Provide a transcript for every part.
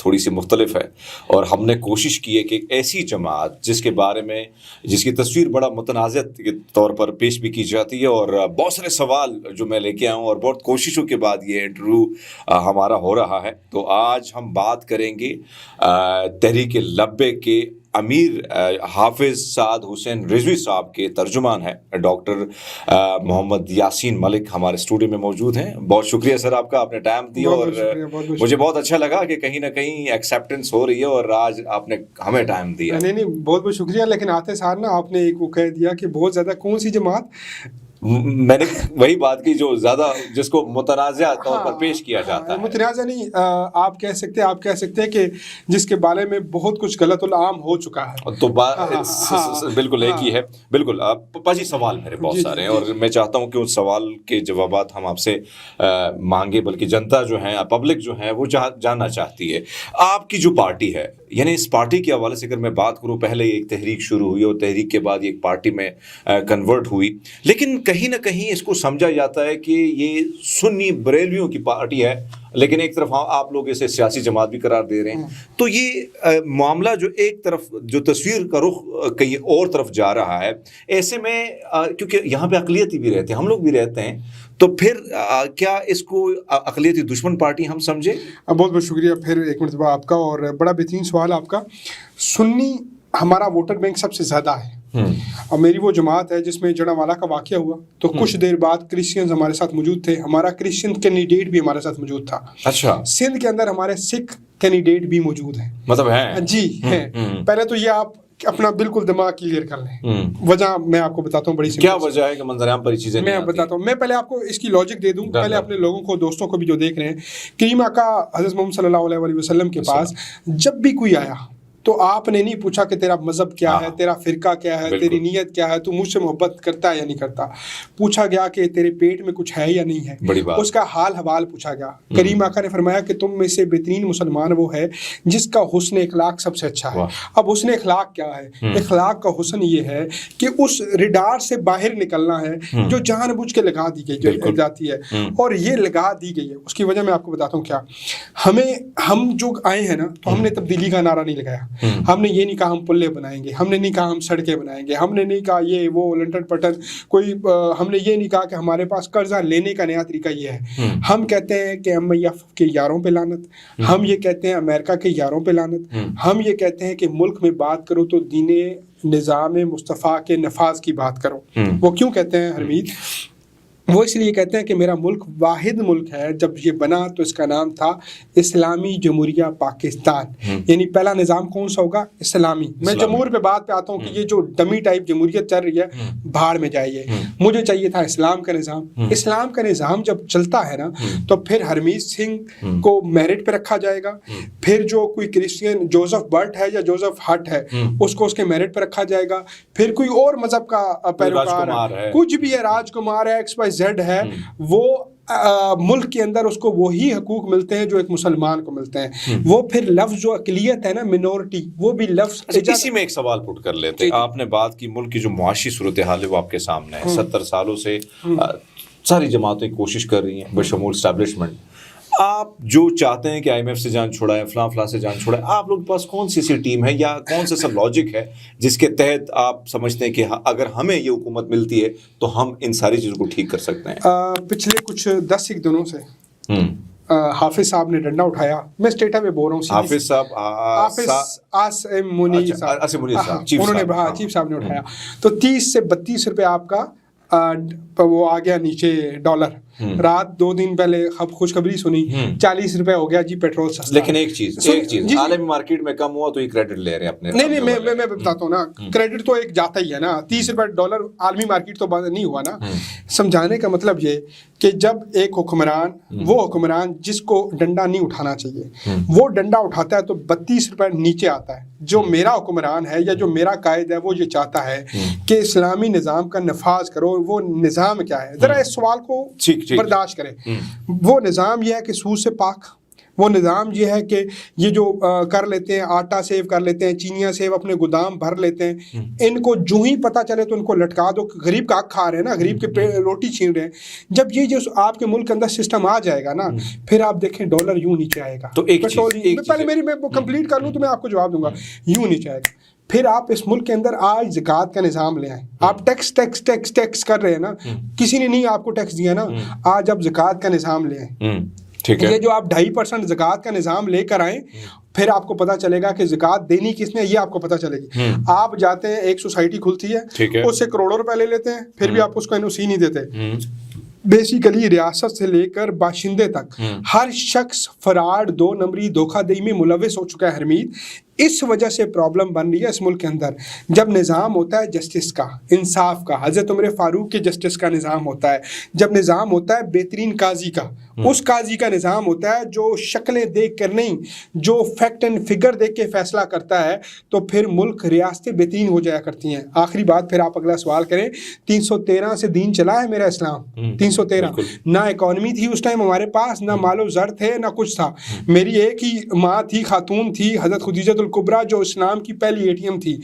تھوڑی سی مختلف ہے، اور ہم نے کوشش کی ہے کہ ایسی جماعت جس کے بارے میں جس کی تصویر بڑا متنازع کے طور پر پیش بھی کی جاتی ہے، اور بہت سارے سوال جو میں لے کے آیا ہوں، اور بہت کوششوں کے بعد یہ انٹرویو ہمارا ہو رہا ہے. تو آج ہم بات کریں گے تحریک لبیک کے امیر حافظ سعد حسین رضوی صاحب کے ترجمان ہیں ڈاکٹر محمد یاسین ملک ہمارے اسٹوڈیو میں موجود ہیں. بہت شکریہ سر آپ کا، آپ نے ٹائم دیا، اور مجھے بہت اچھا لگا کہ کہیں نہ کہیں ایکسیپٹنس ہو رہی ہے اور آج آپ نے ہمیں ٹائم دیا. نہیں بہت بہت شکریہ. لیکن آتے سار نا آپ نے ایک وہ کہہ دیا کہ بہت زیادہ کون سی جماعت، میں نے وہی بات کی جو زیادہ جس کو متنازع طور پر پیش کیا جاتا ہے. متنازع نہیں، آپ کہہ سکتے ہیں کہ جس کے بارے میں بہت کچھ غلط العام ہو چکا ہے. تو بالکل ایک ہی ہے. بالکل پاجی سوال میرے بہت سارے ہیں، اور میں چاہتا ہوں کہ ان سوال کے جوابات ہم آپ سے مانگے، بلکہ جنتا جو ہے، پبلک جو ہے، وہ جاننا چاہتی ہے. آپ کی جو پارٹی ہے، یعنی اس پارٹی کے حوالے سے اگر میں بات کروں، پہلے ایک تحریک شروع ہوئی اور تحریک کے بعد ایک پارٹی میں کنورٹ ہوئی، لیکن کہیں نہ کہیں اس کو سمجھا جاتا ہے کہ یہ سنی بریلویوں کی پارٹی ہے، لیکن ایک طرف آپ لوگ اسے سیاسی جماعت بھی قرار دے رہے ہیں. تو یہ معاملہ جو ایک طرف جو تصویر کا رخ کہیں اور طرف جا رہا ہے، ایسے میں کیونکہ یہاں پہ اقلیتی بھی رہتے ہیں، ہم لوگ بھی رہتے ہیں، تو پھر کیا اس کو اقلیتی دشمن پارٹی ہم سمجھے؟ بہت بہت شکریہ پھر ایک مرتبہ آپ کا، اور بڑا بہترین سوال آپ کا. سنی ہمارا ووٹر بینک سب سے زیادہ ہے، اور میری وہ جماعت ہے جس میں جڑاوالا کا واقعہ ہوا تو کچھ دیر بعد کرسچنز ہمارے ساتھ موجود تھے. ہمارا کرسچن کینڈیڈیٹ بھی ہمارے ساتھ موجود تھا. اچھا، سندھ کے اندر ہمارے سکھ کینڈیڈیٹ بھی موجود ہیں. مطلب ہے جی ہیں. پہلے تو یہ آپ اپنا بالکل دماغ کلیئر کر لیں. وجہ میں آپ کو بتاتا ہوں، بڑی کیا وجہ ہے کہ منظر عام پر یہ چیزیں میں بتاتا ہوں. میں پہلے آپ کو اس کی لاجک دے دوں، پہلے اپنے لوگوں کو، دوستوں کو بھی جو دیکھ رہے ہیں. کریم آقا حضرت محمد صلی اللہ علیہ وسلم کے پاس جب بھی کوئی آیا تو آپ نے نہیں پوچھا کہ تیرا مذہب کیا ہے، تیرا فرقہ کیا ہے، تیری نیت کیا ہے، تو مجھ سے محبت کرتا ہے یا نہیں کرتا. پوچھا گیا کہ تیرے پیٹ میں کچھ ہے یا نہیں ہے، اس کا حال حوال پوچھا گیا. کریم آقا نے فرمایا کہ تم میں سے بہترین مسلمان وہ ہے جس کا حسن اخلاق سب سے اچھا ہے. اب حسن اخلاق کیا ہے؟ اخلاق کا حسن یہ ہے کہ اس ریڈار سے باہر نکلنا ہے جو جان بوجھ کے لگا دی گئی جاتی ہے، اور یہ لگا دی گئی ہے. اس کی وجہ میں آپ کو بتاتا ہوں کیا. ہم جو آئے ہیں نا، تو ہم نے تبدیلی کا نعرہ نہیں لگایا. ہم نے یہ نہیں کہا ہم پلے بنائیں گے، ہم نے نہیں کہا ہم سڑکیں بنائیں گے، ہم نے نہیں کہا یہ وہ لنٹن پٹن کوئی، ہم نے یہ نہیں کہا کہ ہمارے پاس قرضہ لینے کا نیا طریقہ یہ ہے. ہم کہتے ہیں کہ MIF کے یاروں پہ لعنت، ہم یہ کہتے ہیں امریکہ کے یاروں پہ لعنت، ہم یہ کہتے ہیں کہ ملک میں بات کرو تو دین نظام مصطفیٰ کے نفاذ کی بات کرو. وہ کیوں کہتے ہیں حمید؟ وہ اس لیے کہتے ہیں کہ میرا ملک واحد ملک ہے. جب یہ بنا تو اس کا نام تھا اسلامی جمہوریہ پاکستان. یعنی پہلا نظام کون سا ہوگا؟ اسلامی. میں جمہور پہ بات پہ آتا ہوں کہ یہ جو ڈمی ٹائپ جمہوریت چل رہی ہے، بھاڑ میں جائیے. مجھے چاہیے تھا اسلام کا نظام. اسلام کا نظام جب چلتا ہے نا، تو پھر ہرمیت سنگھ کو میرٹ پہ رکھا جائے گا. پھر جو کوئی کرسچین جوزف برٹ ہے یا جوزف ہٹ ہے، اس کو اس کے میرٹ پہ رکھا جائے گا. پھر کوئی اور مذہب کا پیروکار ہے، کچھ بھی ہے، راج کمار ہے، XYZ ہے، وہ ملک کے اندر اس کو وہی حقوق ملتے ہیں جو ایک مسلمان کو ملتے ہیں. وہ پھر لفظ جو اقلیت ہے نا، منورٹی، وہ بھی لفظ. اسی میں ایک سوال پٹ کر لیتے ہیں. آپ نے بات کی ملک کی جو معاشی صورتحال ہے وہ آپ کے سامنے ہے. 70 سالوں سے ساری جماعتیں کوشش کر رہی ہیں بشمول اسٹیبلشمنٹ. آپ جو چاہتے ہیں کہ IMF سے جان چھوڑائیں، فلاں سے جان چھوڑائیں، آپ لوگ کے پاس کون سی ٹیم ہے یا کون سا لاجک ہے جس کے تحت آپ سمجھتے ہیں کہ اگر ہمیں یہ حکومت ملتی ہے تو ہم ان ساری چیزوں کو ٹھیک کر سکتے ہیں؟ پچھلے کچھ 10 دنوں سے حافظ صاحب نے ڈنڈا اٹھایا. میں اسٹیٹا میں بول رہا ہوں، حافظ صاحب انہوں نے چیف صاحب نے اٹھایا تو 30 سے 32 روپے آپ کا وہ آ گیا نیچے ڈالر. رات 2 دن پہلے خوشخبری سنی 40 روپے ہو گیا جی پیٹرول سستا. لیکن ایک چیز عالمی مارکیٹ میں کم ہوا تو یہ کریڈٹ لے رہے ہیں اپنے. نہیں میں بتاتا ہوں نا، کریڈٹ تو ایک جاتا ہی ہے نا. 30 روپے ڈالر عالمی مارکیٹ تو نہیں ہوا نا. سمجھانے کا مطلب یہ کہ جب ایک حکمران، وہ حکمران جس کو ڈنڈا نہیں اٹھانا چاہیے، وہ ڈنڈا اٹھاتا ہے تو 32 روپے نیچے آتا ہے. جو میرا حکمران ہے یا جو میرا قائد ہے، وہ یہ چاہتا ہے کہ اسلامی نظام کا نفاذ کرو. وہ نظام کیا ہے؟ ذرا اس سوال کو برداشت کریں. وہ نظام یہ ہے کہ سود سے پاک، وہ نظام یہ ہے کہ یہ جو کر لیتے ہیں آٹا سیو کر لیتے ہیں, چینیاں سیو اپنے گودام بھر لیتے ہیں, ان کو جو ہی پتہ چلے تو ان کو لٹکا دو. غریب کا حق کھا رہے ہیں نا, غریب کے روٹی چھین رہے ہیں. جب یہ جو آپ کے ملک کے اندر سسٹم آ جائے گا نا, پھر آپ دیکھیں ڈالر یوں نیچے آئے گا. تو پہلے میں کمپلیٹ کر لوں تو میں آپ کو جواب دوں گا. یوں نیچے آئے گا. پھر آپ اس ملک کے اندر آج زکوٰۃ کا نظام لے آئیں. آپ ٹیکس ٹیکس ٹیکس ٹیکس کر رہے ہیں نا, کسی نے نہیں آپ کو ٹیکس دیا نا. آج آپ زکوٰۃ کا نظام لے آئیں. یہ جو آپ 2.5% زکوٰۃ کا نظام لے کر آئیں, پھر آپ کو پتا چلے گا کہ زکوٰۃ دینی کس نے, یہ آپ کو پتا چلے گی. آپ جاتے ہیں ایک سوسائٹی کھلتی ہے, اس سے کروڑوں روپے لے لیتے ہیں, پھر بھی آپ اس کو NOC نہیں دیتے. بیسیکلی ریاست سے لے کر باشندے تک ہر شخص فراڈ, 2 نمبری, دھوکہ دہی میں ملوث ہو چکا ہے حرمید. اس وجہ سے پرابلم بن رہی ہے اس ملک کے اندر. جب نظام ہوتا ہے جسٹس کا, انصاف کا, حضرت عمر فاروق کے جسٹس کا نظام ہوتا ہے, جب نظام ہوتا ہے بہترین قاضی کا, اس قاضی کا نظام ہوتا ہے جو شکلیں دیکھ کر نہیں, جو فیکٹ اینڈ فگر دیکھ کے فیصلہ کرتا ہے, تو پھر ملک ریاستیں بہترین ہو جایا کرتی ہیں. آخری بات, پھر آپ اگلا سوال کریں. 313 سے دین چلا ہے میرا اسلام. 313 نہ اکانومی تھی اس ٹائم ہمارے پاس, نہ مال و زر تھے, نہ کچھ تھا. میری ایک ہی ماں تھی, خاتون تھی, حضرت خدیجہ الکبریٰ, جو اسلام کی پہلی ATM تھی.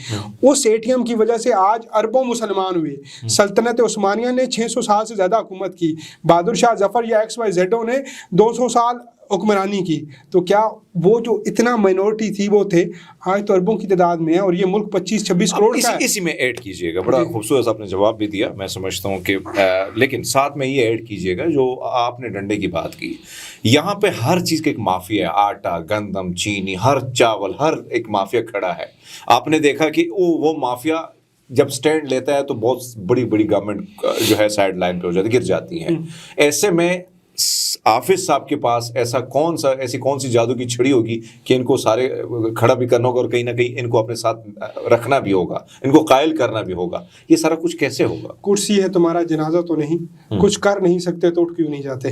اس ATM کی وجہ سے آج اربوں مسلمان ہوئے. سلطنت عثمانیہ نے 600 سال سے زیادہ حکومت کی. بہادر شاہ ظفر یا XYZ نے 200 سال حکمرانی کی. تو کیا وہ جو اتنا مائنورٹی تھی وہ تھے, آج تو اربوں کی تعداد میں ہے, اور یہ ملک 25-26 کروڑ کا ہے. اسی میں ایڈ کیجئے گا. بڑا خوبصورت آپ نے جواب بھی دیا, میں سمجھتا ہوں کہ لیکن ساتھ میں یہ ایڈ کیجئے گا جو آپ نے ڈنڈے کی بات کی. یہاں پہ ہر چیز کا ایک مافیا ہے, آٹا, گندم, چینی, ہر چاول, ہر ایک مافیا کھڑا ہے. آپ نے دیکھا کہ وہ مافیا جب سٹینڈ لیتا ہے تو بہت بڑی بڑی گورنمنٹ جو ہے سائڈ لائن پہ ہو جاتی, گر جاتی ہیں. ایسے میں حافظ صاحب کے پاس ایسی کون سی جادو کی چھڑی ہوگی کہ ان کو سارے کھڑا بھی کرنا ہوگا, اور کہیں نہ کہیں ان کو اپنے ساتھ رکھنا بھی ہوگا, ان کو قائل کرنا بھی ہوگا. یہ سارا کچھ کیسے ہوگا؟ کرسی ہے تمہارا, جنازہ تو نہیں. کچھ کر نہیں سکتے تو اٹھ کیوں نہیں جاتے؟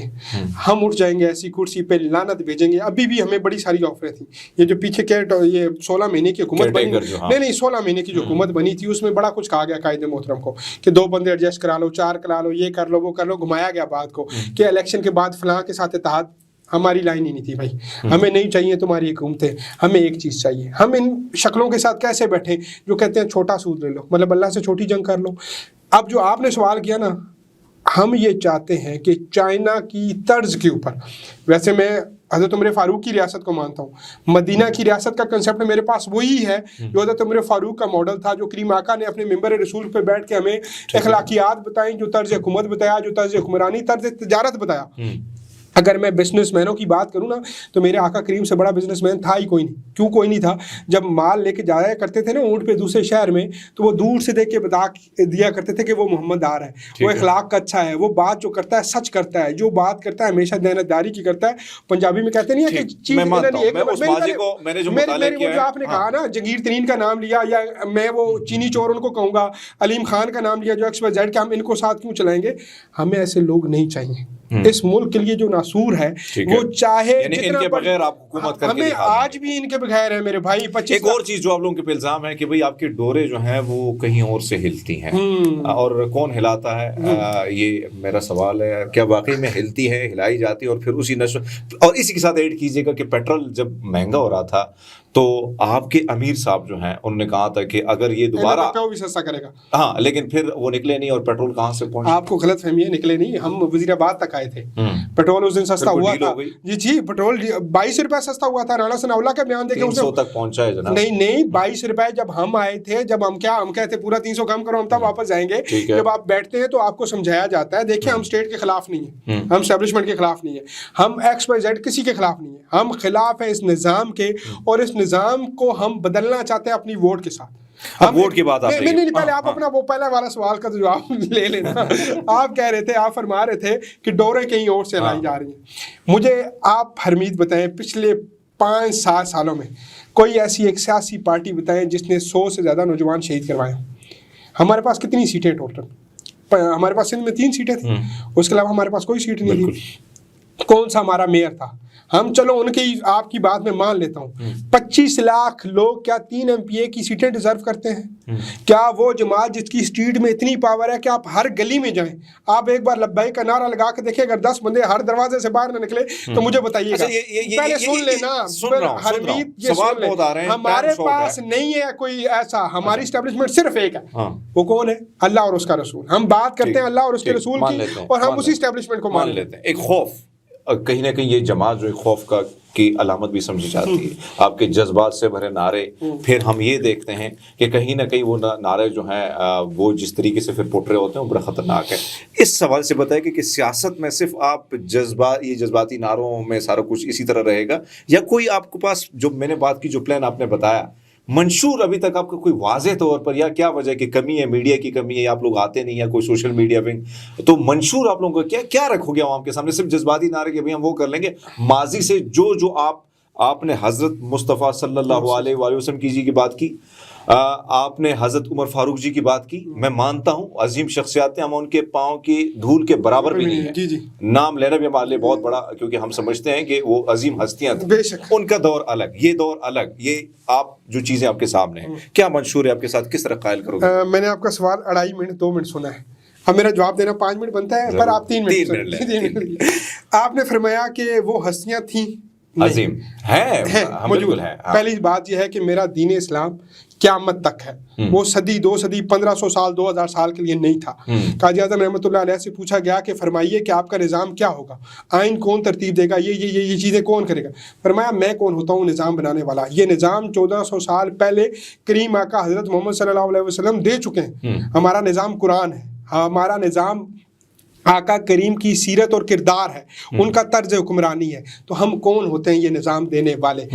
ہم اٹھ جائیں گے ایسی کرسی پہ, لعنت بھیجیں گے. ابھی بھی ہمیں بڑی ساری آفریں تھیں. یہ جو پیچھے یہ 16 مہینے کی حکومت بنی, نہیں 16 مہینے کی جو حکومت بنی تھی, اس میں بڑا کچھ کہا گیا قائد محترم کو کہ 2 بندے ایڈجسٹ کرا لو, 4 کرا لو, یہ کر لو, وہ کر لو. گھمایا گیا بات کو کہ الیکشن کے بعد فلاں کے ساتھ اتحاد. ہماری لائن ہی نہیں تھی بھائی. ہمیں نہیں چاہیے تمہاری حکومتیں, ہمیں ایک چیز چاہیے. ہم ان شکلوں کے ساتھ کیسے بیٹھیں جو کہتے ہیں چھوٹا سود لے لو, مطلب اللہ سے چھوٹی جنگ کر لو. اب جو آپ نے سوال کیا نا, ہم یہ چاہتے ہیں کہ چائنا کی طرز کے اوپر, ویسے میں حضرت عمر فاروق کی ریاست کو مانتا ہوں, مدینہ کی ریاست کا کنسیپٹ میرے پاس وہی ہے جو حضرت عمر فاروق کا ماڈل تھا, جو کریم آقا نے اپنے ممبر رسول پہ بیٹھ کے ہمیں اخلاقیات بتائیں, جو طرز حکومت بتایا, جو طرز حکمرانی, طرز تجارت بتایا. اگر میں بزنس مینوں کی بات کروں نا, تو میرے آقا کریم سے بڑا بزنس مین تھا ہی کوئی نہیں. کیوں کوئی نہیں تھا؟ جب مال لے کے جایا کرتے تھے نا اونٹ پہ دوسرے شہر میں, تو وہ دور سے دیکھ کے بتا دیا کرتے تھے کہ وہ محمد آ رہا ہے, وہ اخلاق کا اچھا ہے, وہ بات جو کرتا ہے سچ کرتا ہے, جو بات کرتا ہے ہمیشہ دیانتداری کی کرتا ہے. پنجابی میں کہتے نہیں ہے کہ چیز جو آپ نے کہا نا, جہانگیر ترین کا نام لیا, یا میں وہ چینی چور ان کو کہوں گا, علیم خان کا نام لیا جو XYZ, کہ ہم ان کو ساتھ کیوں چلائیں گے؟ ہمیں ایسے لوگ نہیں چاہیے. اس ملک کے لیے جو ناصور ہے وہ چاہے ان کے بغیر آپ حکومت کر کے ہمیں آج بھی ان کے بغیر ہے میرے بھائی. 25 ایک اور چیز جو آپ لوگوں کے پہ الزام ہے کہ بھئی آپ کی ڈورے جو ہیں وہ کہیں اور سے ہلتی ہیں, اور کون ہلاتا ہے؟ یہ میرا سوال ہے, کیا واقعی میں ہلتی ہے, ہلائی جاتی ہے؟ اور پھر اسی نشر, اور اسی کے ساتھ ایڈ کیجیے گا کہ پیٹرول جب مہنگا ہو رہا تھا تو آپ کے امیر صاحب جو ہیں انہوں نے کہا تھا کہ اگر یہ دوبارہ بھی سستا کرے گا. ہاں, لیکن پھر وہ نکلے نہیں, اور پیٹرول کہاں سے پہنچا؟ آپ کو غلط فہمی ہے, نکلے نہیں. ہم وزیر آباد تک آئے تھے, پیٹرول اس دن سستا ہوا تھا. جی پیٹرول 22 روپے سستا ہوا تھا. رانا ثناءاللہ کا بیان دیکھیں, 300 تک پہنچا ہے جناب. نہیں 22 روپے جب ہم آئے تھے, جب ہم کہتے پورا 300 کم کرو, ہم تب واپس جائیں گے. جب آپ بیٹھتے ہیں تو آپ کو سمجھایا جاتا ہے, دیکھیں ہم اسٹیٹ کے خلاف نہیں ہیں, ہم اسٹیبلشمنٹ کے خلاف نہیں ہیں, ہم XYZ کسی کے خلاف نہیں ہیں, ہم خلاف ہیں اس نظام کے, اور اس نظام کو ہم بدلنا چاہتے ہیں اپنی ووٹ کے ساتھ. ووٹ کی بات نہیں, پہلے آپ اپنا وہ پہلا والا سوال کا جواب لے لینا. آپ کہہ رہے تھے, آپ فرما رہے تھے کہ ڈوریں کہیں اور سے لائی جا رہی ہیں. مجھے آپ حرمید بتائیں, پچھلے 5-7 سالوں میں کوئی ایسی ایک سیاسی پارٹی بتائیں جس نے 100 سے زیادہ نوجوان شہید کروائے. ہمارے پاس کتنی سیٹیں ٹوٹل؟ ہمارے پاس سندھ میں 3 سیٹیں تھیں, اس کے علاوہ ہمارے پاس کوئی سیٹ نہیں تھی. کون سا ہمارا میئر تھا؟ ہم چلو ان کی آپ کی بات میں مان لیتا ہوں 25 لاکھ لوگ کیا 3 MPA کی سیٹیں ڈیزرو کرتے ہیں؟ کیا وہ جماعت جس کی اسٹریٹ میں اتنی پاور ہے کہ آپ ہر گلی میں جائیں، آپ ایک بار لبیک کا نعرہ لگا کے دیکھیں، اگر 10 بندے ہر دروازے سے باہر نہ نکلے تو مجھے بتائیے گا، پہلے سن لینا ہرمیت، یہ سن لیں، ہمارے پاس نہیں ہے کوئی ایسا، ہماری اسٹیبلشمنٹ صرف ایک ہے، وہ کون ہے؟ اللہ اور اس کا رسول. ہم بات کرتے ہیں اللہ اور اس کے رسول کی اور ہم اسی اسٹیبلشمنٹ کو مان لیتے ہیں. ایک خوف، کہیں نہ کہیں یہ جماعت جو ایک خوف کی علامت بھی سمجھی جاتی ہے، آپ کے جذبات سے بھرے نعرے. پھر ہم یہ دیکھتے ہیں کہ کہیں نہ کہیں وہ نعرے جو ہیں وہ جس طریقے سے پھر پٹ رہے ہوتے ہیں وہ بڑا خطرناک ہے. اس سوال سے بتائیں کہ سیاست میں صرف آپ یہ جذباتی نعروں میں سارا کچھ اسی طرح رہے گا، یا کوئی آپ کے پاس جو میں نے بات کی، جو پلان آپ نے بتایا منشور ابھی تک آپ کو کوئی واضح طور پر، یا کیا وجہ کہ کمی ہے، میڈیا کی کمی ہے، یا آپ لوگ آتے نہیں، یا کوئی سوشل میڈیا ونگ، تو منشور آپ لوگوں کو کیا رکھو گے عوام کے سامنے؟ صرف جذباتی نعرے کہ بھئی ہم وہ کر لیں گے، ماضی سے جو آپ نے حضرت مصطفیٰ صلی اللہ علیہ وآلہ وسلم کی بات کی، آپ نے حضرت عمر فاروق جی کی بات کی، میں مانتا ہوں عظیم شخصیات ہیں، ہم ان کے پاؤں کی دھول کے برابر بھی نہیں ہیں، نام لینا بھی ہمارے لیے بہت بڑا، کیونکہ ہم سمجھتے ہیں کہ وہ عظیم ہستیاں تھیں، ان کا دور الگ، یہ دور الگ. یہ آپ جو چیزیں آپ کے سامنے ہیں، کیا منشور ہے آپ کے ساتھ، کس طرح قائل کرو گے؟ میں نے آپ کا سوال 2.5 منٹ 2 منٹ سنا ہے، اب میرا جواب دینا 5 منٹ بنتا ہے، پر آپ 3 منٹ. آپ نے فرمایا کہ وہ ہستیاں تھیں، عظیم ہے، موجود ہے. پہلی بات یہ ہے کہ میرا دین اسلام قیامت تک ہے، وہ صدی 2 صدی 1500 سال 2000 سال کے لیے نہیں تھا. قاضی اعظم رحمۃ اللہ علیہ سے پوچھا گیا کہ فرمائیے کہ آپ کا نظام کیا ہوگا، آئین کون ترتیب دے گا، یہ چیزیں کون کرے گا؟ فرمایا میں کون ہوتا ہوں نظام بنانے والا. یہ نظام 1400 سال پہلے کریم آقا حضرت محمد صلی اللہ علیہ وسلم دے چکے ہیں. ہمارا نظام قرآن ہے، ہمارا نظام آقا کریم کی سیرت اور کردار ہے، ان کا طرز حکمرانی ہے. تو ہم کون ہوتے ہیں یہ نظام دینے والے؟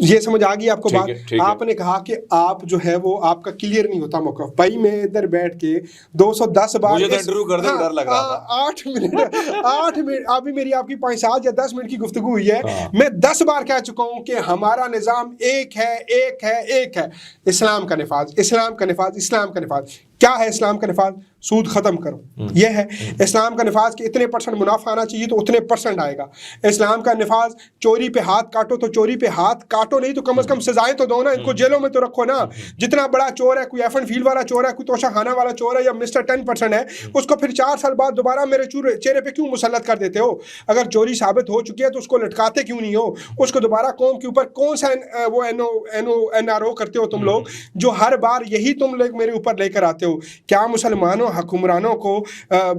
یہ سمجھ آ گئی آپ کو بات؟ آپ نے کہا کہ آپ جو ہے وہ آپ کا کلیئر نہیں ہوتا موقف. بھائی میں ادھر بیٹھ کے 210 بار 8 منٹ ابھی میری آپ کی 5-7 یا 10 منٹ کی گفتگو ہوئی ہے، میں 10 بار کہہ چکا ہوں کہ ہمارا نظام ایک ہے. اسلام کا نفاذ، اسلام کا نفاذ، اسلام کا نفاذ. کیا ہے اسلام کا نفاذ؟ سود ختم کرو، یہ ہے اسلام کا نفاذ. کہ اتنے % منافع آنا چاہیے تو اتنے % آئے گا. اسلام کا نفاذ چوری پہ ہاتھ کاٹو تو چوری پہ ہاتھ کاٹو نہیں تو کم از کم سزائیں تو دو نا، ان کو جیلوں میں تو رکھو نا. جتنا بڑا چور ہے، کوئی ایف اینڈ فیل والا چور ہے، کوئی توشہ خانہ والا چور ہے، یا مسٹر 10% ہے، اس کو پھر 4 سال بعد دوبارہ میرے چہرے پہ کیوں مسلط کر دیتے ہو؟ اگر چوری ثابت ہو چکی ہے تو اس کو لٹکاتے کیوں نہیں ہو؟ اس کو دوبارہ قوم کے اوپر کون سا وہ NRO کرتے ہو تم لوگ، جو ہر بار یہی تم لوگ میرے اوپر لے کر آتے ہو؟ کیا مسلمانوں حکمرانوں کو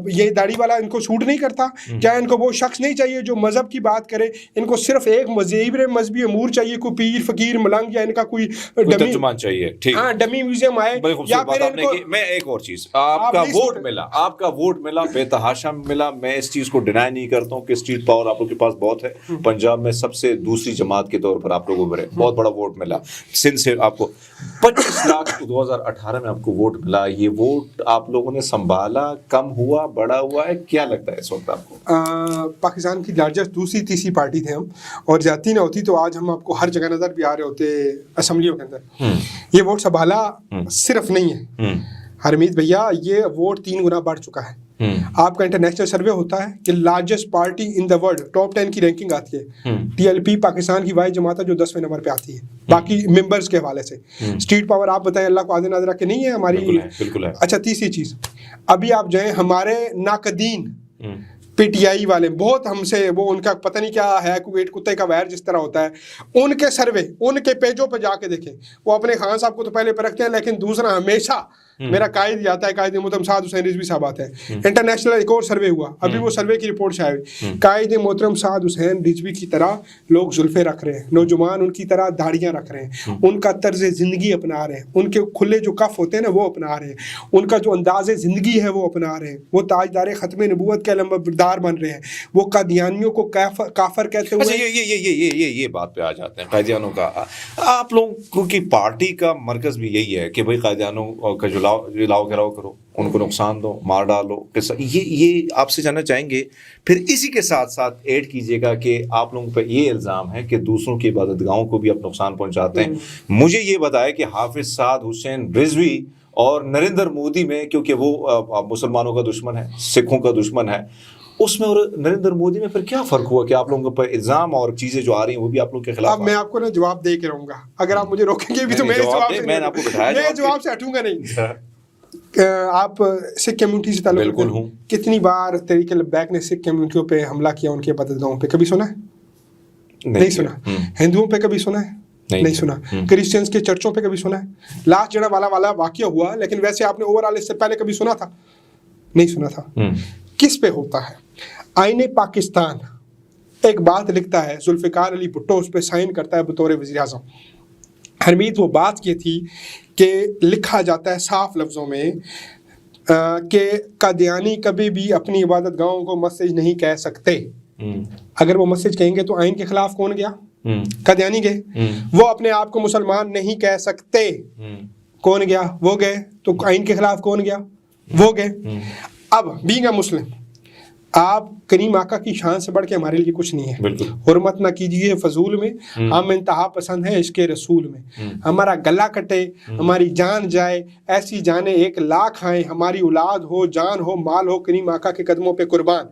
یہ داڑھی والا ان کو سوٹ نہیں کرتا؟ کیا ان کو وہ شخص نہیں چاہیے جو مذہب کی بات کرے؟ ان کو صرف ایک مذہبی امور چاہیے، کوئی پیر فقیر ملنگ یا ان کا کوئی ترجمان چاہیے، ڈمی میوزیم آئے. یا پھر میں ایک اور چیز، آپ کا ووٹ ملا بے تحاشا ملا. میں اس چیز کو ڈینائی نہیں کرتا ہوں کہ اسٹریٹ پاور آپ لوگوں کے پاس بہت ہے. پنجاب میں سب سے دوسری جماعت کے طور پر آپ لوگوں کو بہت بڑا ووٹ ملا. سندھ سے آپ کو 25 لاکھ 2018 میں آپ کو ووٹ ملا. یہ ووٹ آپ لوگوں نے سنبھالا، کم ہوا، بڑا ہوا ہے؟ کیا لگتا ہے اس وقت آپ کو؟ پاکستان کی لارجسٹ دوسری تیسری پارٹی تھے ہم، اور زیادتی نہ ہوتی تو آج ہم آپ کو ہر جگہ نظر بھی آ رہے ہوتے اسمبلیوں کے اندر. یہ ووٹ سنبھالا صرف نہیں ہے حرمیت بھیا، یہ ووٹ 3 گنا بڑھ چکا ہے. آپ کا انٹرنیشنل سروے ہوتا ہے کہ largest party in the world, top 10 کی رینکنگ آتی ہے. TLP پاکستان کی واحد جماعت ہے جو 10ویں نمبر پہ آتی ہے باقی ممبرز کے حوالے سے. اسٹریٹ پاور آپ بتائیں اللہ کو آدھے نظرہ کہ نہیں ہے ہماری؟ بالکل ہے. اچھا تیسری چیز، ابھی آپ جائیں ہمارے ناقدین PTI والے بہت ہم سے، وہ ان کا پتہ نہیں کیا ہے، کوئی کتے کا ویر جس طرح ہوتا ہے، ان کے سروے ان کے پیجوں پہ جا کے دیکھیں. وہ اپنے خان صاحب کو تو پہلے پہ رکھتے ہیں، لیکن دوسرا ہمیشہ میرا قائد آتا ہے، قائد محترم سعد حسین رضوی صاحب آتے ہیں. انٹرنیشنل ایک اور سروے ہوا، ابھی وہ سروے کی رپورٹ شائع ہوئی. قائد محترم سعد حسین رضوی کی طرح لوگ زلفیں رکھ رہے ہیں، نوجوان ان کی طرح داڑیاں رکھ رہے ہیں، ان کا طرز زندگی اپنا رہے ہیں، ان کے کھلے جو کف ہوتے ہیں نا وہ اپنا رہے ہیں، ان کا جو انداز زندگی ہے وہ اپنا رہے ہیں. وہ تاجدار ختم نبوت کے علمبردار بن رہے ہیں. وہ قادیانیوں کو کافر کہتے ہوئے. یہ بات پہ آ جاتے ہیں قادیانوں کا. آپ لوگوں کی پارٹی کا مرکز بھی یہی ہے کہ بھائی قادیانوں کا لاؤ گراؤ کرو، ان کو نقصان دو، مار ڈالو. یہ آپ سے جاننا چاہیں گے. پھر اسی کے ساتھ ساتھ ایڈ کیجیے گا کہ آپ لوگوں پہ یہ الزام ہے کہ دوسروں کی عبادت گاہوں کو بھی آپ نقصان پہنچاتے ہیں. مجھے یہ بتائے کہ حافظ سعد حسین رضوی اور نریندر مودی میں، کیونکہ وہ مسلمانوں کا دشمن ہے، سکھوں کا دشمن ہے، اس میں اور نریندر مودی میں پھر کیا فرق ہوا کہ آپ لوگوں پر الزام اور چیزیں جو آ رہی ہیں وہ بھی آپ لوگوں کے خلاف؟ اب میں آپ کو نا جواب دے کے رہوں گا، اگر آپ مجھے روکیں گے بھی تو میں جواب سے ہٹوں گا نہیں۔ آپ سکھ کمیونٹی سے تعلق بالکل ہوں۔ کتنی بار تحریک لبیک نے سکھ کمیونٹیوں پہ حملہ کیا، ان کے عبادت گاہوں پہ؟ کبھی سنا ہے؟ نہیں سنا۔ ہندوؤں پہ کبھی سنا ہے؟ نہیں سنا۔ کرسچنس کے چرچوں پہ کبھی سنا ہے؟ لاسٹ جڑا والا واقعہ ہوا، لیکن ویسے آپ نے اوور آل اس سے پہلے کبھی سنا تھا؟ نہیں سنا تھا۔ کس پہ ہوتا ہے؟ آئین پاکستان ایک بات لکھتا ہے، ذوالفقار علی بھٹو اس پہ سائن کرتا ہے بطور وزیر اعظم۔ حرمیت وہ بات یہ تھی کہ لکھا جاتا ہے صاف لفظوں میں کہ قادیانی کبھی بھی اپنی عبادت گاہوں کو مسجد نہیں کہہ سکتے۔ اگر وہ مسجد کہیں گے تو آئین کے خلاف کون گیا؟ قادیانی گئے۔ وہ اپنے آپ کو مسلمان نہیں کہہ سکتے، کون گیا؟ وہ گئے۔ تو آئین کے خلاف کون گیا؟ وہ گئے۔ اب بینگ اے مسلم، آپ کریم آقا کی شان سے بڑھ کے ہمارے لیے کچھ نہیں ہے۔ حرمت نہ کیجیے فضول میں، ہم انتہا پسند ہیں عشق رسول میں۔ ہمارا گلا کٹے، ہماری جان جائے، ایسی جانیں 1,00,000 آئیں، ہماری اولاد ہو، جان ہو، مال ہو، کریم آقا کے قدموں پہ قربان۔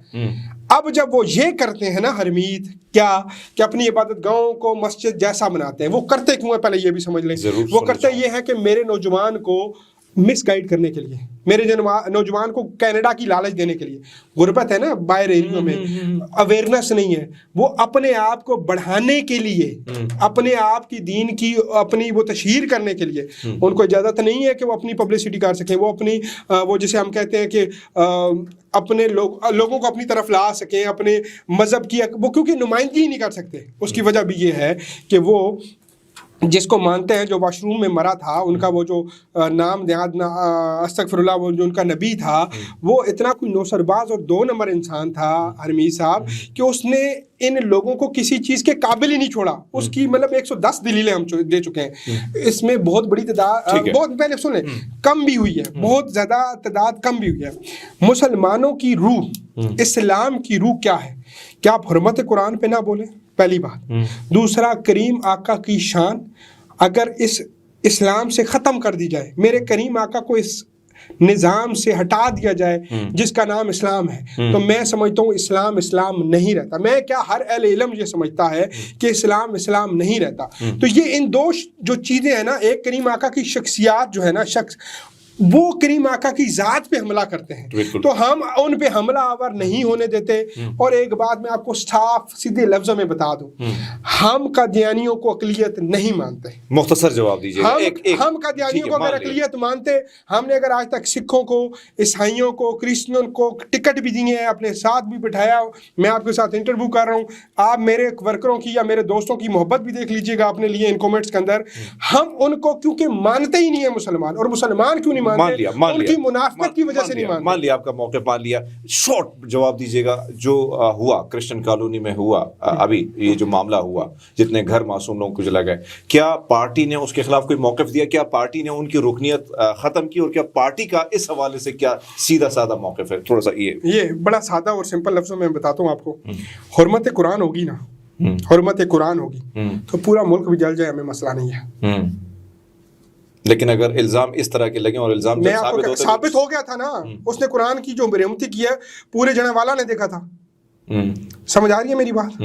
اب جب وہ یہ کرتے ہیں نا حرمیت، کیا کہ اپنی عبادت گاہوں کو مسجد جیسا بناتے ہیں، وہ کرتے کیوں ہیں پہلے یہ بھی سمجھ لیں۔ وہ کرتے یہ ہے کہ میرے نوجوان کو مس گائیڈ کرنے کے لیے، میرے نوجوان کو کینیڈا کی لالچ دینے کے لیے۔ غربت ہے نا باہر ایریوں میں، اویئرنیس نہیں ہے، وہ اپنے آپ کو بڑھانے کے لیے، اپنے آپ کی دین کی اپنی وہ تشہیر کرنے کے لیے ان کو اجازت نہیں ہے کہ وہ اپنی پبلسٹی کر سکیں، وہ اپنی وہ جسے ہم کہتے ہیں کہ اپنے لوگوں کو اپنی طرف لا سکیں، اپنے مذہب کی وہ کیونکہ نمائندگی نہیں کر سکتے۔ اس کی وجہ بھی یہ ہے کہ وہ جس کو مانتے ہیں، جو واش روم میں مرا تھا، ان کا وہ جو نام استغفر اللہ، وہ جو ان کا نبی تھا، وہ اتنا کوئی نوسرباز اور 2 نمبر انسان تھا حرمیت صاحب کہ اس نے ان لوگوں کو کسی چیز کے قابل ہی نہیں چھوڑا۔ اس کی مطلب 110 دلیلیں ہم دے چکے ہیں، اس میں بہت بڑی تعداد، بہت پہلے سنیں، کم بھی ہوئی ہے، بہت زیادہ تعداد کم بھی ہوئی ہے۔ مسلمانوں کی روح، اسلام کی روح کیا ہے؟ کیا آپ حرمت قرآن پہ نہ بولیں؟ پہلی بات۔ دوسرا، کریم آقا کی شان اگر اس اسلام سے ختم کر دی جائے، میرے کریم آقا کو اس نظام سے ہٹا دیا جائے جس کا نام اسلام ہے، تو میں سمجھتا ہوں اسلام نہیں رہتا۔ میں کیا، ہر اہل علم یہ سمجھتا ہے کہ اسلام نہیں رہتا۔ تو یہ ان 2 جو چیزیں ہیں نا، ایک کریم آقا کی شخصیات جو ہے نا، وہ کریم آقا کی ذات پہ حملہ کرتے ہیں، تو ہم ان پہ حملہ آور نہیں ہونے دیتے۔ اور ایک بات میں آپ کو صاف سیدھے لفظوں میں بتا دوں، ہم قادیانیوں کو اقلیت نہیں مانتے۔ مختصر جواب دیجیے۔ ہم قادیانیوں کو اگر اقلیت مانتے، ہم نے اگر آج تک سکھوں کو، عیسائیوں کو، کرسچنوں کو ٹکٹ بھی دیے ہیں، اپنے ساتھ بھی بٹھایا، میں آپ کے ساتھ انٹرویو کر رہا ہوں، آپ میرے ورکروں کی یا میرے دوستوں کی محبت بھی دیکھ لیجیے گا اپنے لیے ان کومنٹس کے اندر۔ ہم ان کو کیونکہ مانتے ہی نہیں ہیں مسلمان، اور مسلمان کیوں نہیں مانتے؟ ان کی منافقت کی وجہ سے نہیں مانتے۔ مان لیا آپ کا موقع، مان لیا، شارٹ جواب دیجیے گا۔ جو ہوا کرسچن کالونی میں ہوا، ابھی یہ جو معاملہ ہوا، جتنے گھر معصوم لوگوں کو جلا گئے، کیا پارٹی نے اس کے خلاف کوئی موقف دیا؟ کیا پارٹی نے ان کی رکنیت ختم کی؟ اور کیا پارٹی کا اس حوالے سے کیا سیدھا سادہ موقف ہے؟ تھوڑا سا یہ بڑا سادہ اور سمپل لفظوں میں بتاتا ہوں آپ کو۔ حرمت قرآن ہوگی نا، حرمت قرآن ہوگی تو پورا ملک بھی جل جائے، ہمیں مسئلہ نہیں ہے۔ لیکن اگر الزام اس طرح کے لگیں، اور الزام ثابت ہو گیا تھا نا، اس نے قرآن کی جو برہمتی کی ہے پورے جنا والا نے دیکھا تھا۔ سمجھ آ رہی ہے میری بات؟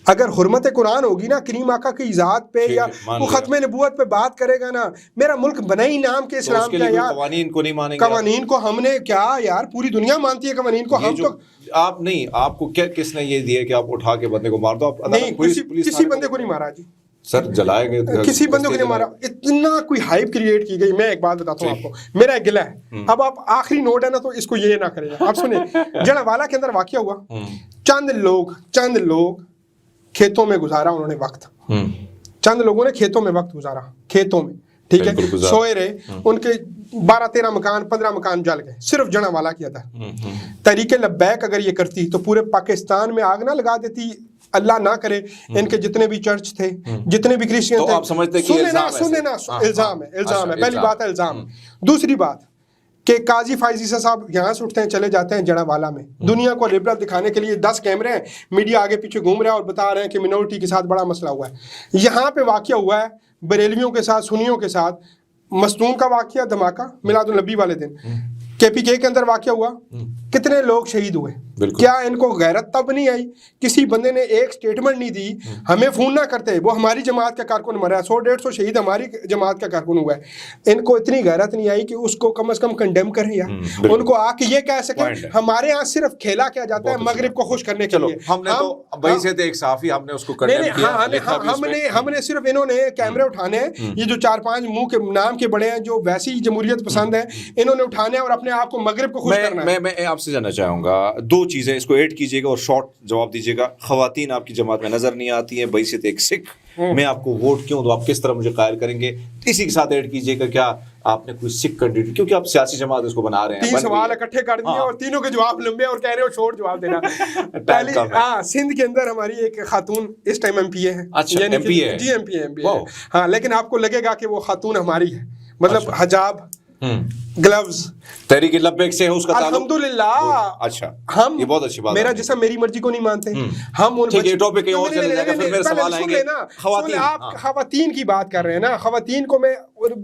اگر حرمت قرآن ہوگی نا، کریم آقا کی ذات پہ یا وہ ختم نبوت پہ بات کرے گا نا، میرا ملک بنا ہی نام کے اسلام کا یار۔ قوانین کو نہیں مانیں گے، قوانین کو ہم نے کیا یار، پوری دنیا مانتی ہے قوانین کو، ہم تو آپ نہیں، آپ کو کیا کس نے یہ دیا کہ آپ اٹھا کے بندے کو مار دو؟ نہیں، کسی بندے کو نہیں مارا جی، سر جلائے گئے، کسی بندے کو نہیں مارا۔ اتنا کوئی ہائپ کریٹ کی گئی۔ میں ایک بات بتاتا ہوں آپ کو، میرا ایک گلہ ہے، اب آپ آخری نوٹ ہے نا تو اس کو یہ نہ کریں۔ آپ سنیں، جڑا والا کے اندر واقعہ ہوا، چند لوگ کھیتوں میں گزارا انہوں نے وقت، چند لوگوں نے کھیتوں میں وقت گزارا، کھیتوں میں، ٹھیک ہے، سوئے رہے، ان کے 12-13 مکان 15 مکان جل گئے، صرف جنا والا کیا تھا۔ تحریک لبیک اگر یہ کرتی تو پورے پاکستان میں آگ نہ لگا دیتی۔ اللہ نہ کرے ان کے جتنے بھی چرچ تھے، جتنے بھی کرسچن تھے، آپ سمجھتے کہ الزام ہے، پہلی بات ہے الزام۔ دوسری بات کہ قاضی فائز عیسیٰ صاحب یہاں سے اٹھتے ہیں چلے جاتے ہیں جڑا والا میں، دنیا کو لبرل دکھانے کے لیے 10 کیمرے ہیں، میڈیا آگے پیچھے گھوم رہا ہے اور بتا رہے ہیں کہ منورٹی کے ساتھ بڑا مسئلہ ہوا ہے۔ یہاں پہ واقعہ ہوا ہے بریلویوں کے ساتھ، سنیوں کے ساتھ، مستون کا واقعہ دھماکہ میلاد النبی والے دن، کے پی کے اندر واقعہ ہوا، کتنے لوگ شہید ہوئے, کیا ان کو غیرت تب نہیں آئی؟ کسی بندے نے ایک سٹیٹمنٹ نہیں دی, ہمیں فون نہ کرتے, وہ ہماری جماعت کا کارکن مرا, 100-150 شہید ہماری جماعت کا کارکن ہوا ہے. ان کو اتنی غیرت نہیں آئی کہ اس کو کم از کم کنڈیم کریں, یا ان کو آ کے یہ کہہ سکیں ہمارے ہاں صرف کھیلا کیا جاتا ہے مغرب کو خوش کرنے کے لیے. ہم نے تو بھائی سے ایک صحافی ہم نے اس کو کنڈیم کیا, ہم نے صرف انہوں نے کیمرے اٹھانے ہیں, یہ جو 4-5 منہ کے نام کے بڑے ہیں جو ویسی جمہوریت پسند ہیں, انہوں نے اٹھانے اور اپنے آپ کو مغرب کو خوش کرنا ہے. میں آپ سے جاننا چاہوں گا 2 چیزیں, اس کو ایڈ کیجیے گا اور شارٹ جواب دیجیے گا. خواتین آپ کی جماعت میں نظر نہیں آتی ہیں, بحیثیت ایک سکھ میں آپ کو ووٹ کیوں دو, آپ کس طرح مجھے قائل کریں گے؟ اسی کے ساتھ ایڈ کیجیے گا کیا آپ نے کوئی سکھ کینڈیڈیٹ, کیونکہ آپ سیاسی جماعت اس کو بنا رہے ہیں. 3 سوال اکٹھے کر دیے اور تینوں کے جواب لمبے اور کہہ رہے ہو شورٹ جواب دینا. پہلی سندھ کے اندر ہماری ایک خاتون اس ٹائم ایم پی اے ہے. اچھا ایم پی اے, جی ایم پی اے. ہاں, لیکن آپ کو لگے گا کہ وہ خاتون ہماری ہے, مطلب حجاب, گلوز, تحریک لبیک سے ہے اس کا تعلق. الحمدللہ. اچھا, ہم, یہ بہت اچھی بات ہے. میرا جسم میری مرضی کو نہیں مانتے ہم. ٹھیک ہے, ٹاپک کہیں اور چلے جائے گا, پھر میرے سوال آئیں گے. خواتین, آپ خواتین کی بات کر رہے ہیں نا, خواتین کو میں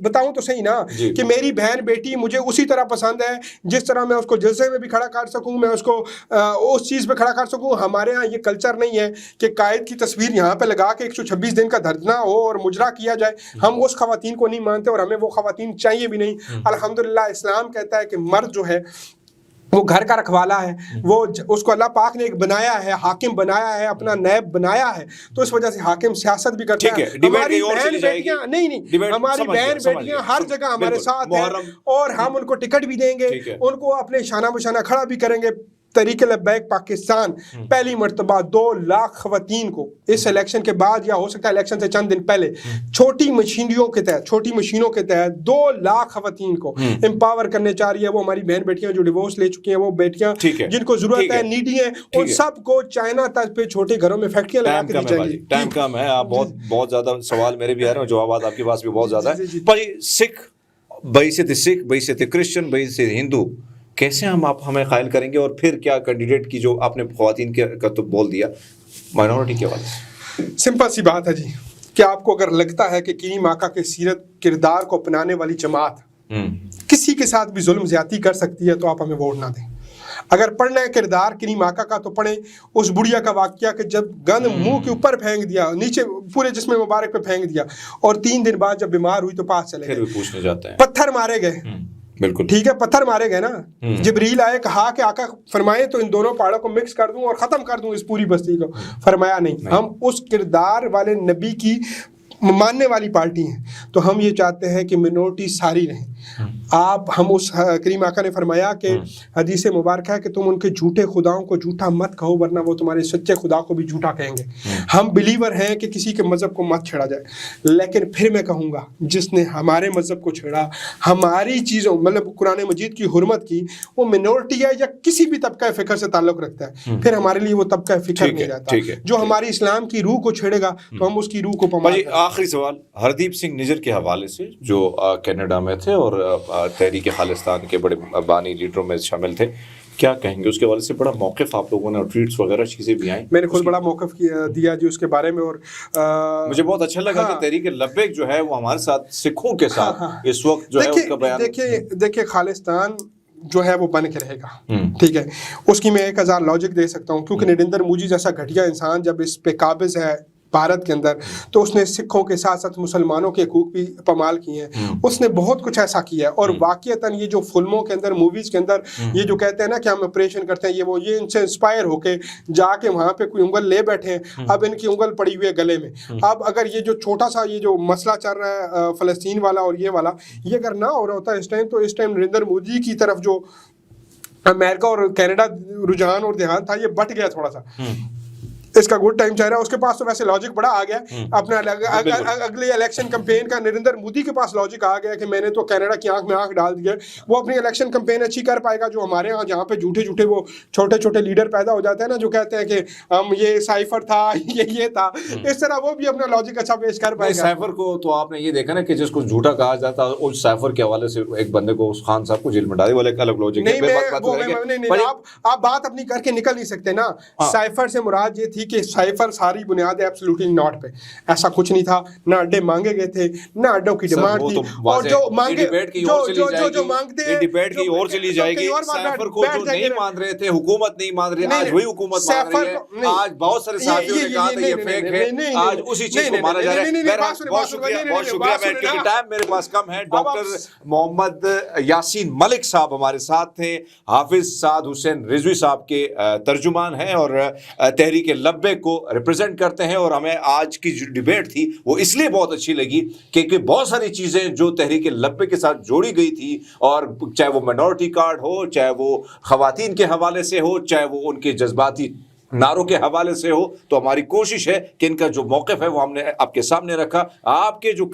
بتاؤں تو صحیح نا کہ میری بہن بیٹی مجھے اسی طرح پسند ہے جس طرح میں اس کو جلسے میں بھی کھڑا کر سکوں, میں اس کو اس چیز پہ کھڑا کر سکوں. ہمارے ہاں یہ کلچر نہیں ہے کہ قائد کی تصویر یہاں پہ لگا کے 126 دن کا دھرنا ہو اور مجرا کیا جائے. ہم اس خواتین کو نہیں مانتے اور ہمیں وہ خواتین چاہیے بھی نہیں. الحمدللہ اسلام کہتا ہے کہ مرد جو ہے وہ گھر کا رکھوالا ہے, وہ اس کو اللہ پاک نے ایک بنایا ہے, حاکم بنایا ہے, اپنا نیب بنایا ہے, تو اس وجہ سے حاکم سیاست بھی کرتا ہے. ہماری بہن بیٹیاں نہیں, ہماری بہن بیٹیاں ہر جگہ ہمارے ساتھ ہیں اور ہم ان کو ٹکٹ بھی دیں گے, ان کو اپنے شانہ بشانہ کھڑا بھی کریں گے. تحریک لبیک پاکستان پہلی مرتبہ 2 لاکھ خواتین کو اس الیکشن کے بعد یا ہو سکتا ہے الیکشن سے چند دن پہلے چھوٹی مشینوں کے تحت 2 لاکھ خواتین کو امپاور کرنے چاہ رہی ہے. وہ ہماری بہن بیٹیاں جو ڈیورس لے چکی ہیں, وہ بیٹیاں جن کو ضرورت ہے, نیڈی ہیں, ان سب کو چائنا تک پہ چھوٹے گھروں میں فیکٹریاں لگا کے دی جائیں گی. ٹائم کم ہے, آپ بہت زیادہ سوال میرے بھی آ رہے ہیں, جوابات آپ کے پاس بھی بہت زیادہ ہے. پر سکھ, بحیثیت سکھ, بحیثیت کرسچن, بحیثیت ہندو, کیسے آپ ہمیں قائل کریں گے؟ اور پھر کیا کینڈیڈیٹ کی جو آپ نے خواتین کا تو بول دیا مائنورٹی کے حوالے سے؟ سمپل سی بات ہے جی, کہ آپ کو اگر لگتا ہے کہ کریم آقا کے سیرت کردار کو اپنانے والی جماعت کسی کے ساتھ بھی ظلم زیادتی کر سکتی ہے تو آپ ہمیں ووٹ نہ دیں. اگر پڑھنا ہے کردار کریم آقا کا تو پڑھیں اس بڑھیا کا واقعہ کہ جب گند منہ کے اوپر پھینک دیا, نیچے پورے جسم مبارک پہ پھینک دیا, اور 3 دن بعد جب بیمار ہوئی تو پاس چلے گئے. پوچھنے جاتے ہیں, پتھر مارے گئے, بالکل ٹھیک ہے, پتھر مارے گئے نا. جبریل آئے, کہا کہ آقا فرمائے تو ان دونوں پہاڑوں کو مکس کر دوں اور ختم کر دوں اس پوری بستی کو, فرمایا نہیں. ہم اس کردار والے نبی کی ماننے والی پارٹی ہیں, تو ہم یہ چاہتے ہیں کہ منورٹی ساری رہیں. ہم اس کریم آقا نے فرمایا کہ حدیث مبارکہ ہے کہ تم ان کے جھوٹے خداؤں کو جھوٹا مت کہو ورنہ وہ تمہارے سچے خدا کو بھی جھوٹا کہیں گے. ہم بلیور ہیں کہ کسی کے مذہب کو مت چھیڑا جائے, لیکن پھر میں کہوں گا جس نے ہمارے مذہب کو چھیڑا, ہماری چیزوں مطلب قرآن مجید کی حرمت کی, وہ منورٹی ہے یا کسی بھی طبقہ فکر سے تعلق رکھتا ہے, پھر ہمارے لیے وہ طبقہ فکر نہیں جاتا. جو ہماری اسلام کی روح کو چھیڑے گا تو ہم اس کی روح کو پامال. آخری سوال ہردیپ سنگھ نجر کے حوالے سے, جو کینیڈا میں تھے اور تحریک خالصتان کے بڑے بانی لیڈروں میں شامل تھے, کیا کہیں گے اس کے حوالے سے؟ بڑا موقف آپ لوگوں نے, ٹویٹس وغیرہ چیزیں بھی آئیں, میں نے خود بڑا موقف دیا جی اس کے بارے میں, اور مجھے بہت اچھا لگا کہ تحریک لبیک جو ہے وہ ہمارے ساتھ سکھوں کے ساتھ اس وقت جو ہے اس کا بیان. دیکھیے خالصتان جو ہے وہ بن کے رہے گا, ٹھیک ہے, اس کی میں 1000 لاجک دے سکتا ہوں, کیونکہ نریندر مودی جیسا گھٹیا انسان جب اس پہ قابض ہے بھارت کے اندر, تو اس نے سکھوں کے ساتھ ساتھ مسلمانوں کے حقوق بھی پامال کیے ہیں. اس نے بہت کچھ ایسا کیا ہے, اور واقعتاً یہ جو فلموں کے اندر, موویز کے اندر یہ جو کہتے ہیں نا کہ ہم آپریشن کرتے ہیں, یہ ان سے انسپائر ہو کے جا کے وہاں پہ کوئی انگل لے بیٹھے ہیں, اب ان کی انگل پڑی ہوئی ہے گلے میں. اب اگر یہ جو چھوٹا سا یہ جو مسئلہ چل رہا ہے فلسطین والا اور یہ والا, یہ اگر نہ ہو رہا ہوتا اس ٹائم, تو اس ٹائم نریندر مودی کی طرف جو امریکہ اور کینیڈا رجحان اور دھیان تھا یہ بٹ گیا تھوڑا سا. اس کا گڈ ٹائم چل رہا ہے. اس کے پاس تو ویسے لاجک بڑا آ گیا اپنا اگلی الیکشن کمپین کا. نریندر مودی کے پاس لاجک آ گیا کہ میں نے تو کینیڈا کی آنکھ میں آنکھ ڈال دیا. وہ اپنی الیکشن کمپین اچھی کر پائے گا. جو ہمارے ہاں جہاں پہ جھوٹے وہ چھوٹے لیڈر پیدا ہو جاتے ہیں نا, جو کہتے ہیں کہ ہم یہ سائفر تھا, یہ تھا, اس طرح وہ بھی اپنا لاجک اچھا پیش کر پائے گا. سائفر کو تو آپ نے یہ دیکھا نا کہ جس کو جھوٹا کہا جاتا ہے, اس سائفر کے حوالے سے ایک بندے کو, اس خان صاحب کو جیل میں ڈالے والے الگ لاجک ہے. آپ بات اپنی کر کے نکل نہیں سکتے نا. سائفر سے مراد یہ تھی تھی کہ سائفر ساری بنیاد ہے ایبسلیوٹلی ناٹ پہ. ایسا کچھ نہیں تھا, نہ اڈے مانگے گئے تھے, نہ اڈوں کی ڈیمانڈ تھی, اور جو مانگے جو مانگتے ہیں ڈیبیٹ کی اور چلی جائے گی. سائفر کو جو نہیں مان رہے تھے, حکومت نہیں مان رہی, آج وہی حکومت مان رہی ہے. آج بہت سارے صحافیوں نے کہا تھا یہ فیک ہے, آج اسی چیز کو مانا جا رہا ہے. بہت شکریہ, کیونکہ ٹائم میرے پاس کم ہے. ڈاکٹر محمد یاسین ملک صاحب ہمارے ساتھ تھے, حافظ سعد حسین رضوی صاحب کے ترجمان ہیں اور تحریک لبیک کو ریپرزینٹ کرتے ہیں. اور ہمیں آج کی جو ڈیبیٹ تھی وہ اس لیے بہت اچھی لگی کہ بہت ساری چیزیں جو تحریک لبیک کے ساتھ جوڑی گئی تھی, اور چاہے وہ مائنورٹی کارڈ ہو, چاہے وہ خواتین کے حوالے سے ہو, چاہے وہ ان کے جذباتی نعروں کے حوالے سے ہو, تو ہماری کوشش ہے کہ ان کا جو موقف ہے وہ ہم نے آپ کے سامنے رکھا. آپ کے جو